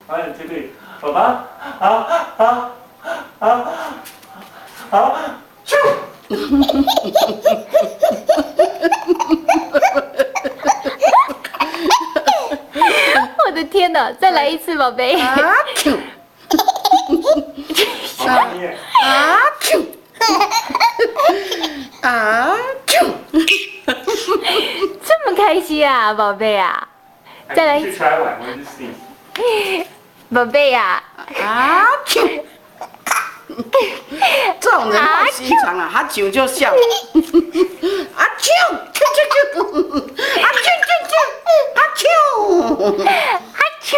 1, 2, 3，爸爸，咻！我的天哪！再来一次，宝贝。啊啾！好吧，你也。啊啾！啊啾！这么开心啊，宝贝啊！再来一次， try one, 1, 2, 3。宝贝呀！啊啾！这种人会吸肠啊，他啾就笑。啊啾！啾啾啾！啊啾啾啾！啊啾！阿秋。